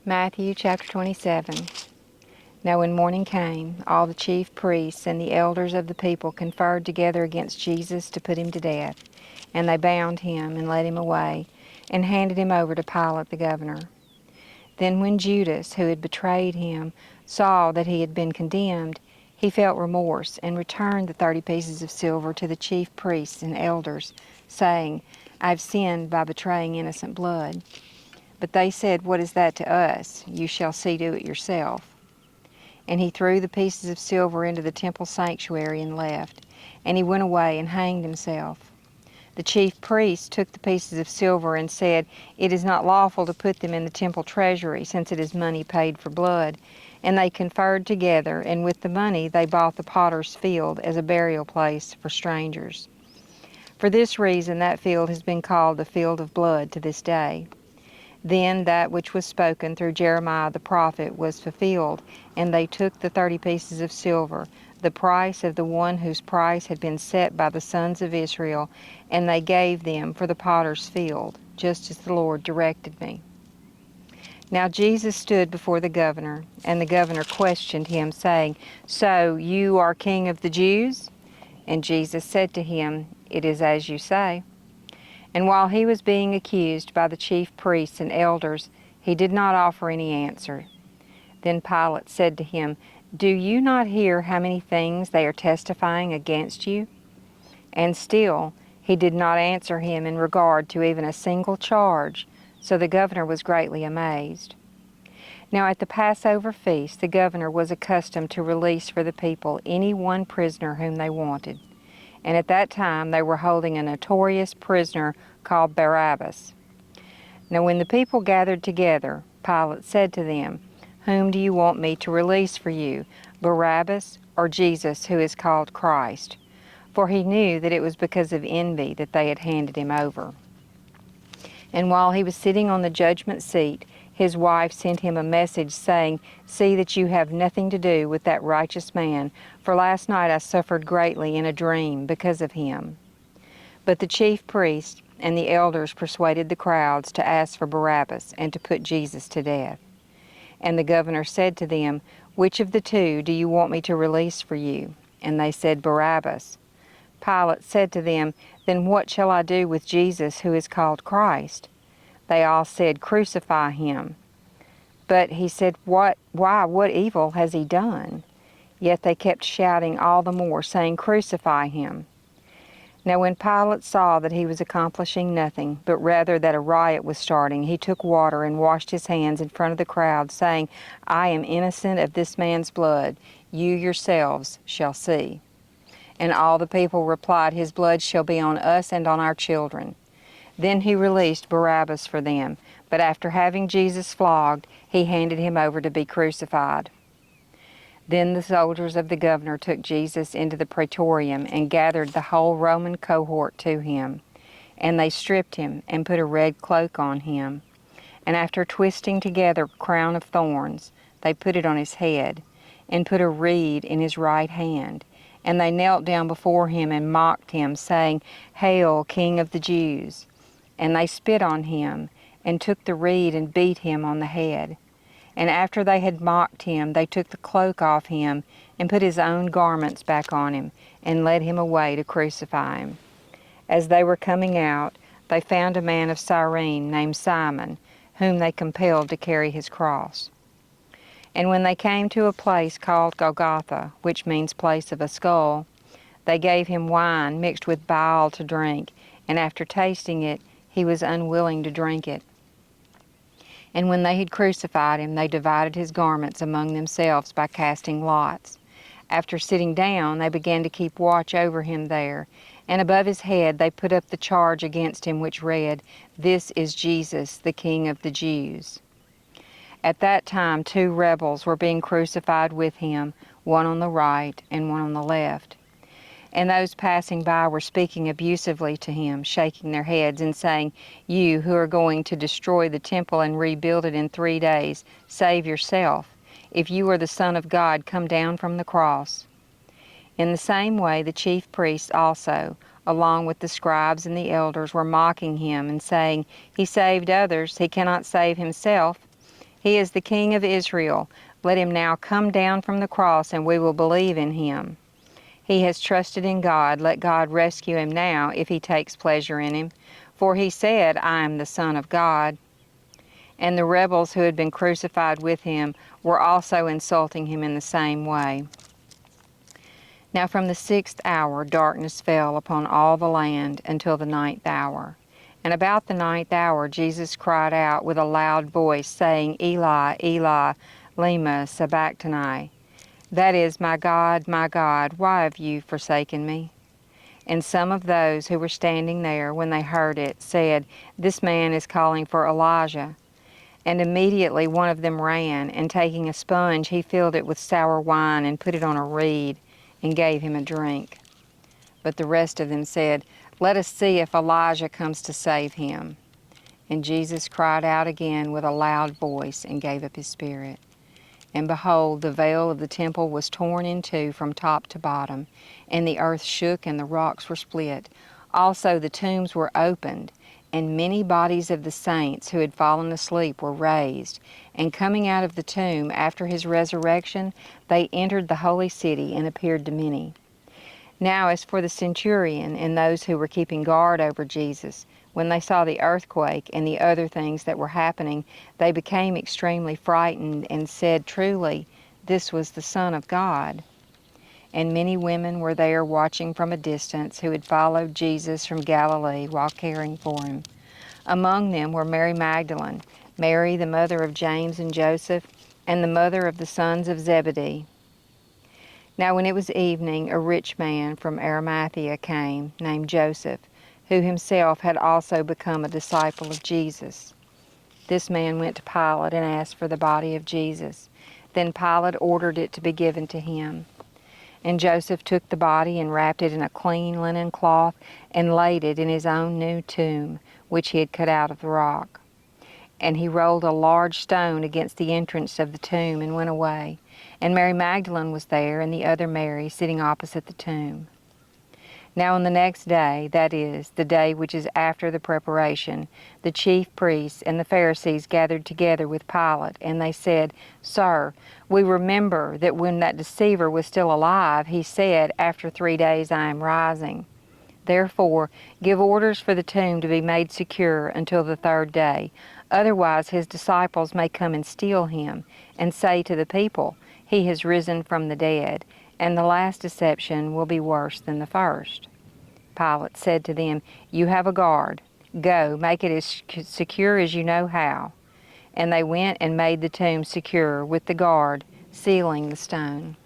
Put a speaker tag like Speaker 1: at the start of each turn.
Speaker 1: Matthew chapter 27. Now when morning came, all the chief priests and the elders of the people conferred together against Jesus to put him to death. And they bound him and led him away, and handed him over to Pilate the governor. Then when Judas, who had betrayed him, saw that he had been condemned, he felt remorse, and returned the 30 pieces of silver to the chief priests and elders, saying, I have sinned by betraying innocent blood. But they said, What is that to us? You shall see to it yourself. And he threw the pieces of silver into the temple sanctuary and left. And he went away and hanged himself. The chief priests took the pieces of silver and said, It is not lawful to put them in the temple treasury, since it is money paid for blood. And they conferred together, and with the money they bought the potter's field as a burial place for strangers. For this reason that field has been called the field of blood to this day. Then that which was spoken through Jeremiah the prophet was fulfilled, and they took the 30 pieces of silver, the price of the one whose price had been set by the sons of Israel, and they gave them for the potter's field, just as the Lord directed me. Now Jesus stood before the governor, and the governor questioned him, saying, So you are king of the Jews? And Jesus said to him, It is as you say. And while he was being accused by the chief priests and elders, he did not offer any answer. Then Pilate said to him, Do you not hear how many things they are testifying against you? And still he did not answer him in regard to even a single charge, so the governor was greatly amazed. Now at the Passover feast the governor was accustomed to release for the people any one prisoner whom they wanted. And at that time they were holding a notorious prisoner called Barabbas. Now when the people gathered together, Pilate said to them, Whom do you want me to release for you, Barabbas or Jesus, who is called Christ? For he knew that it was because of envy that they had handed him over. And while he was sitting on the judgment seat, his wife sent him a message saying, See that you have nothing to do with that righteous man, for last night I suffered greatly in a dream because of him. But the chief priests and the elders persuaded the crowds to ask for Barabbas and to put Jesus to death. And the governor said to them, Which of the two do you want me to release for you? And they said, Barabbas. Pilate said to them, Then what shall I do with Jesus, who is called Christ? They all said, Crucify him. But he said, Why, what evil has he done? Yet they kept shouting all the more, saying, Crucify him. Now when Pilate saw that he was accomplishing nothing, but rather that a riot was starting, he took water and washed his hands in front of the crowd, saying, I am innocent of this man's blood. You yourselves shall see. And all the people replied, His blood shall be on us and on our children. Then he released Barabbas for them, but after having Jesus flogged, he handed him over to be crucified. Then the soldiers of the governor took Jesus into the praetorium and gathered the whole Roman cohort to him. And they stripped him and put a red cloak on him. And after twisting together a crown of thorns, they put it on his head, and put a reed in his right hand. And they knelt down before him and mocked him, saying, Hail, King of the Jews! And they spit on him, and took the reed and beat him on the head. And after they had mocked him, they took the cloak off him, and put his own garments back on him, and led him away to crucify him. As they were coming out, they found a man of Cyrene named Simon, whom they compelled to carry his cross. And when they came to a place called Golgotha, which means place of a skull, they gave him wine mixed with bile to drink, and after tasting it, he was unwilling to drink it. And when they had crucified him, they divided his garments among themselves by casting lots. After sitting down, they began to keep watch over him there. And above his head they put up the charge against him, which read, This is Jesus, the King of the Jews. At that time 2 rebels were being crucified with him, one on the right and one on the left. And those passing by were speaking abusively to him, shaking their heads and saying, You who are going to destroy the temple and rebuild it in 3 days, save yourself. If you are the Son of God, come down from the cross. In the same way the chief priests also, along with the scribes and the elders, were mocking him and saying, He saved others, he cannot save himself. He is the King of Israel. Let him now come down from the cross, and we will believe in him. He has trusted in God. Let God rescue him now, if he takes pleasure in him. For he said, I am the Son of God. And the rebels who had been crucified with him were also insulting him in the same way. Now from the 6th hour darkness fell upon all the land until the 9th hour. And about the 9th hour Jesus cried out with a loud voice, saying, Eli, Eli, lema sabachthani. That is, my God, why have you forsaken me? And some of those who were standing there, when they heard it, said, This man is calling for Elijah. And immediately one of them ran, and taking a sponge, he filled it with sour wine and put it on a reed, and gave him a drink. But the rest of them said, Let us see if Elijah comes to save him. And Jesus cried out again with a loud voice, and gave up his spirit. And behold, the veil of the temple was torn in two from top to bottom, and the earth shook, and the rocks were split. Also the tombs were opened, and many bodies of the saints who had fallen asleep were raised. And coming out of the tomb after his resurrection, they entered the holy city and appeared to many. Now as for the centurion and those who were keeping guard over Jesus, when they saw the earthquake and the other things that were happening, they became extremely frightened and said, Truly, this was the Son of God. And many women were there watching from a distance, who had followed Jesus from Galilee while caring for him. Among them were Mary Magdalene, Mary the mother of James and Joseph, and the mother of the sons of Zebedee. Now when it was evening, a rich man from Arimathea came, named Joseph, who himself had also become a disciple of Jesus. This man went to Pilate and asked for the body of Jesus. Then Pilate ordered it to be given to him. And Joseph took the body and wrapped it in a clean linen cloth and laid it in his own new tomb, which he had cut out of the rock. And he rolled a large stone against the entrance of the tomb and went away. And Mary Magdalene was there, and the other Mary, sitting opposite the tomb. Now on the next day, that is, the day which is after the preparation, the chief priests and the Pharisees gathered together with Pilate, and they said, Sir, we remember that when that deceiver was still alive, he said, After 3 days I am rising. Therefore, give orders for the tomb to be made secure until the 3rd day. Otherwise his disciples may come and steal him, and say to the people, He has risen from the dead, and the last deception will be worse than the first. Pilate said to them, You have a guard. Go, make it as secure as you know how. And they went and made the tomb secure with the guard, sealing the stone.